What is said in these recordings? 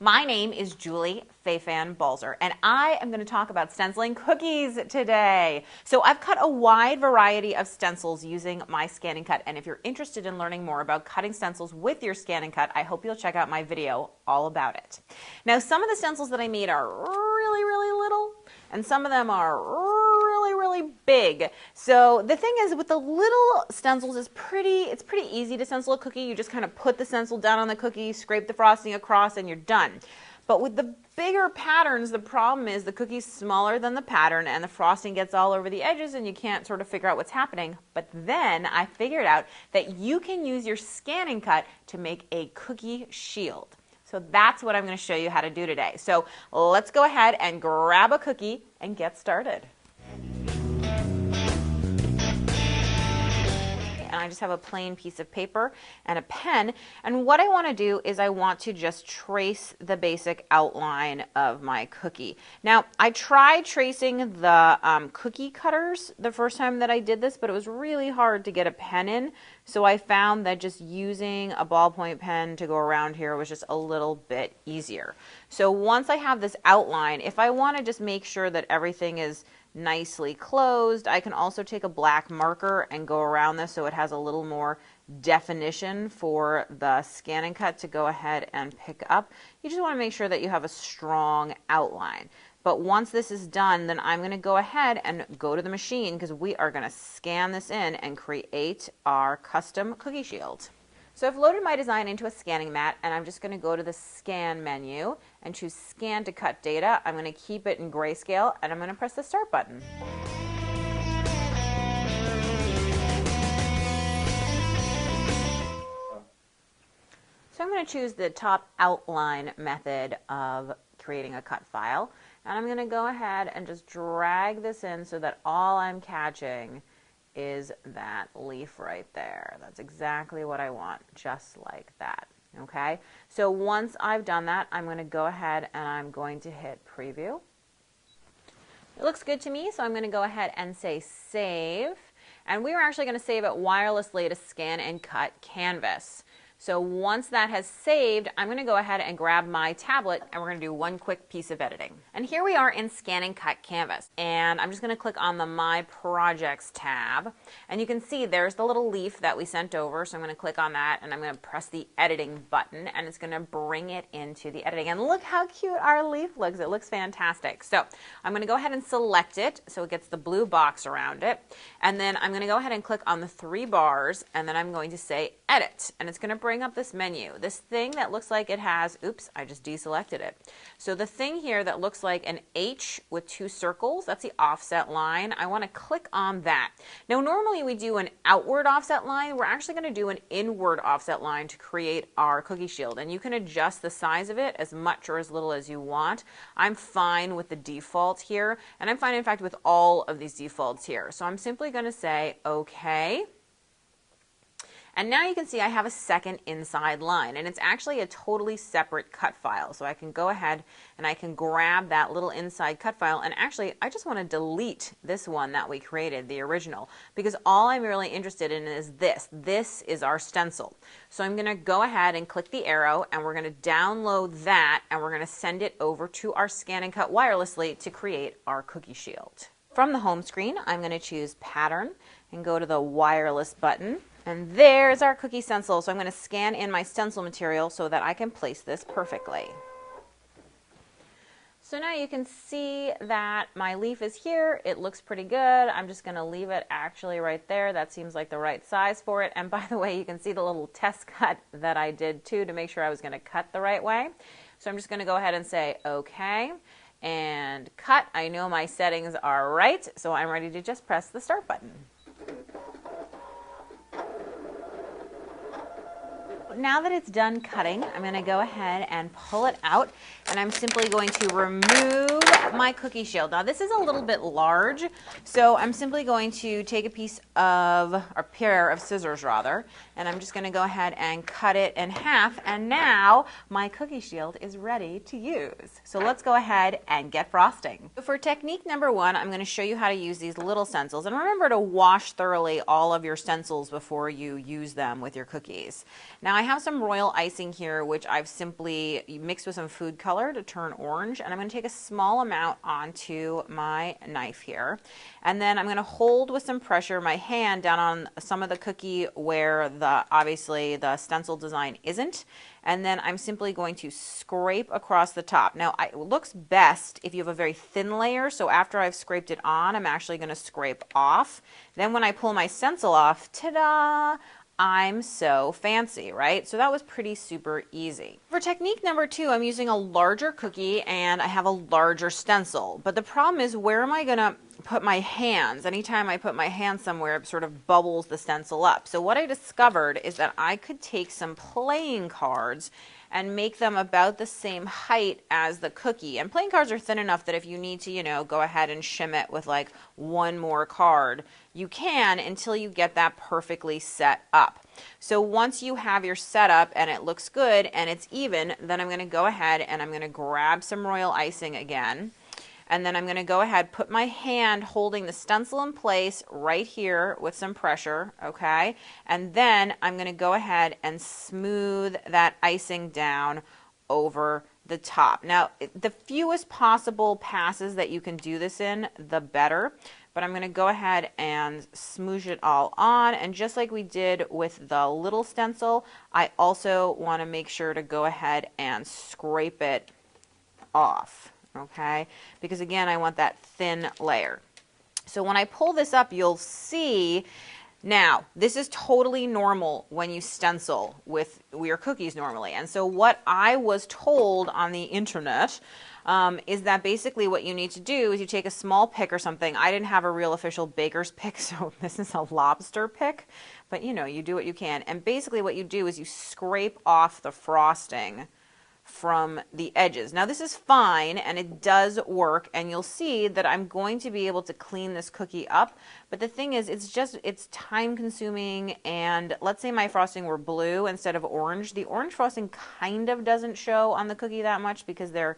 My name is Julie Fei-Fan Balzer, and I am going to talk about stenciling cookies today. So I've cut a wide variety of stencils using my ScanNCut, and if you're interested in learning more about cutting stencils with your ScanNCut, I hope you'll check out my video all about it. Now, some of the stencils that I made are really little, and some of them are really big. So the thing is, with the little stencils, it's pretty easy to stencil a cookie. You just kind of put the stencil down on the cookie, scrape the frosting across, and you're done. But with the bigger patterns, the problem is the cookie's smaller than the pattern and the frosting gets all over the edges and you can't sort of figure out what's happening. But then I figured out that you can use your ScanNCut to make a cookie shield. So that's what I'm going to show you how to do today. So let's go ahead and grab a cookie and get started. And I just have a plain piece of paper and a pen, and what I want to do is I want to just trace the basic outline of my cookie. Now, I tried tracing the cookie cutters the first time that I did this, but it was really hard to get a pen in, so I found that just using a ballpoint pen to go around here was just a little bit easier. So once I have this outline, if I want to just make sure that everything is nicely closed, I can also take a black marker and go around this so it has a little more definition for the ScanNCut to go ahead and pick up. You just want to make sure that you have a strong outline. But once this is done, then I'm going to go ahead and go to the machine because we are going to scan this in and create our custom cookie shield. So I've loaded my design into a scanning mat, and I'm just going to go to the Scan menu and choose Scan to Cut Data. I'm going to keep it in grayscale, and I'm going to press the Start button. So I'm going to choose the top outline method of creating a cut file, and I'm going to go ahead and just drag this in so that all I'm catching is that leaf right there. That's exactly what I want, just like that. Okay, so once I've done that, I'm going to go ahead and I'm going to hit preview. It looks good to me, so I'm going to go ahead and say save, and we are actually going to save it wirelessly to ScanNCut Canvas. So once that has saved, I'm going to go ahead and grab my tablet and we're going to do one quick piece of editing. And here we are in ScanNCut Canvas, and I'm just going to click on the My Projects tab, and you can see there's the little leaf that we sent over, so I'm going to click on that and I'm going to press the editing button and it's going to bring it into the editing. And look how cute our leaf looks. It looks fantastic. So I'm going to go ahead and select it so it gets the blue box around it, and then I'm going to go ahead and click on the three bars, and then I'm going to say edit, and it's going to bring up this menu. This thing that looks like it has, oops, I just deselected it. So the thing here that looks like an H with two circles, that's the offset line. I want to click on that. Now normally we do an outward offset line. We're actually going to do an inward offset line to create our cookie shield, and you can adjust the size of it as much or as little as you want. I'm fine with the default here, and I'm fine in fact with all of these defaults here. So I'm simply going to say okay. And now you can see I have a second inside line, and it's actually a totally separate cut file. So I can go ahead and I can grab that little inside cut file, and actually I just want to delete this one that we created, the original, because all I'm really interested in is this. This is our stencil. So I'm going to go ahead and click the arrow, and we're going to download that, and we're going to send it over to our ScanNCut wirelessly to create our cookie shield. From the home screen, I'm going to choose Pattern and go to the Wireless button. And there's our cookie stencil. So I'm going to scan in my stencil material so that I can place this perfectly. So now you can see that my leaf is here. It looks pretty good. I'm just going to leave it actually right there. That seems like the right size for it. And by the way, you can see the little test cut that I did too to make sure I was going to cut the right way. So I'm just going to go ahead and say okay and cut. I know my settings are right, so I'm ready to just press the Start button. Now that it's done cutting, I'm going to go ahead and pull it out, and I'm simply going to remove my cookie shield. Now this is a little bit large, so I'm simply going to take a pair of scissors rather, and I'm just going to go ahead and cut it in half, and now my cookie shield is ready to use. So let's go ahead and get frosting. For technique number 1, I'm going to show you how to use these little stencils, and remember to wash thoroughly all of your stencils before you use them with your cookies. Now I have some royal icing here, which I've simply mixed with some food color to turn orange, and I'm going to take a small amount onto my knife here, and then I'm going to hold with some pressure my hand down on some of the cookie where obviously the stencil design isn't, and then I'm simply going to scrape across the top. Now it looks best if you have a very thin layer, so after I've scraped it on, I'm actually going to scrape off. Then when I pull my stencil off, ta-da! I'm so fancy, right? So that was pretty super easy. For technique number 2, I'm using a larger cookie and I have a larger stencil. But the problem is, where am I gonna put my hands? Anytime I put my hand somewhere, it sort of bubbles the stencil up. So what I discovered is that I could take some playing cards and make them about the same height as the cookie. And playing cards are thin enough that if you need to, go ahead and shim it with like one more card, you can, until you get that perfectly set up. So once you have your setup and it looks good and it's even, then I'm going to go ahead and I'm going to grab some royal icing again. And then I'm going to go ahead, put my hand holding the stencil in place right here with some pressure, okay? And then I'm going to go ahead and smooth that icing down over the top. Now, the fewest possible passes that you can do this in, the better. But I'm going to go ahead and smoosh it all on. And just like we did with the little stencil, I also want to make sure to go ahead and scrape it off. Okay, because again, I want that thin layer. So when I pull this up, you'll see, now this is totally normal when you stencil with your cookies normally. And so what I was told on the internet is that basically what you need to do is you take a small pick or something. I didn't have a real official baker's pick, so this is a lobster pick, but you do what you can. And basically what you do is you scrape off the frosting from the edges. Now this is fine and it does work, and you'll see that I'm going to be able to clean this cookie up, but the thing is, it's time consuming. And let's say my frosting were blue instead of orange. The orange frosting kind of doesn't show on the cookie that much because they're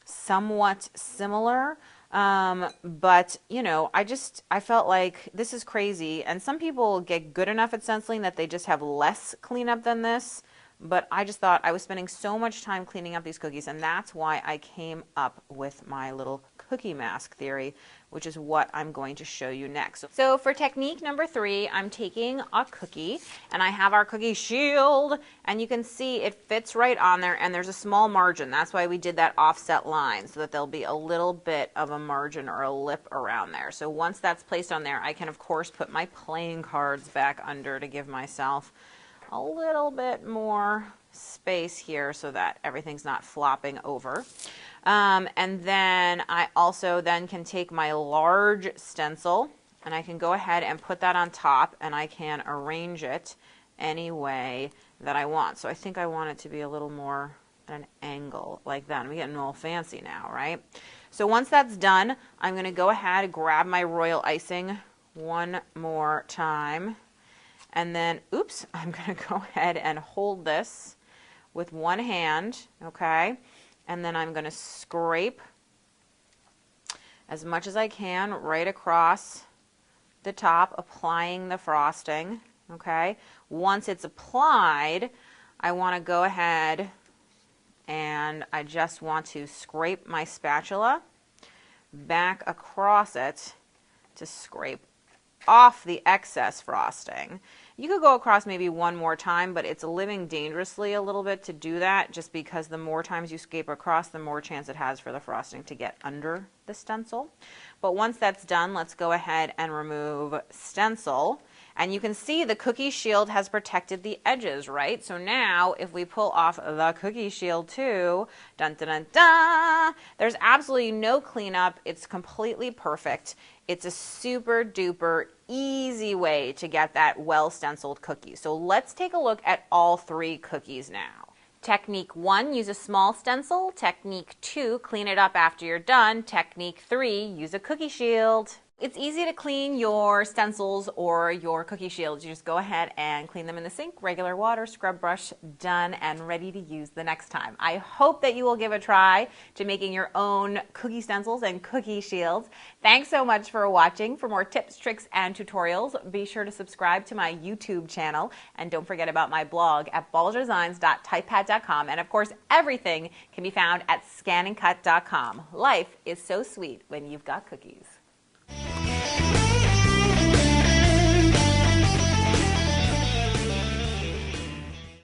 somewhat similar. But I felt like this is crazy, and some people get good enough at stenciling that they just have less cleanup than this. But I just thought I was spending so much time cleaning up these cookies, and that's why I came up with my little cookie mask theory, which is what I'm going to show you next. So for technique number 3, I'm taking a cookie, and I have our cookie shield, and you can see it fits right on there, and there's a small margin. That's why we did that offset line, so that there'll be a little bit of a margin or a lip around there. So once that's placed on there, I can of course put my playing cards back under to give myself a little bit more space here so that everything's not flopping over. And then I also then can take my large stencil and I can go ahead and put that on top, and I can arrange it any way that I want. So I think I want it to be a little more at an angle like that. I'm getting all fancy now, right? So once that's done, I'm going to go ahead and grab my royal icing one more time. And then, oops, I'm going to go ahead and hold this with one hand, okay? And then I'm going to scrape as much as I can right across the top, applying the frosting, okay? Once it's applied, I want to go ahead and I just want to scrape my spatula back across it to scrape off the excess frosting. You could go across maybe one more time, but it's living dangerously a little bit to do that, just because the more times you scrape across, the more chance it has for the frosting to get under the stencil. But once that's done, let's go ahead and remove stencil. And you can see the cookie shield has protected the edges, right? So now if we pull off the cookie shield too, dun dun dun dun, there's absolutely no cleanup. It's completely perfect. It's a super duper easy way to get that well stenciled cookie. So let's take a look at all 3 cookies now. Technique 1, use a small stencil. Technique 2, clean it up after you're done. Technique 3, use a cookie shield. It's easy to clean your stencils or your cookie shields. You just go ahead and clean them in the sink, regular water, scrub brush, done and ready to use the next time. I hope that you will give a try to making your own cookie stencils and cookie shields. Thanks so much for watching. For more tips, tricks, and tutorials, be sure to subscribe to my YouTube channel. And don't forget about my blog at balzerdesigns.typepad.com. And of course, everything can be found at ScanNCut.com. Life is so sweet when you've got cookies.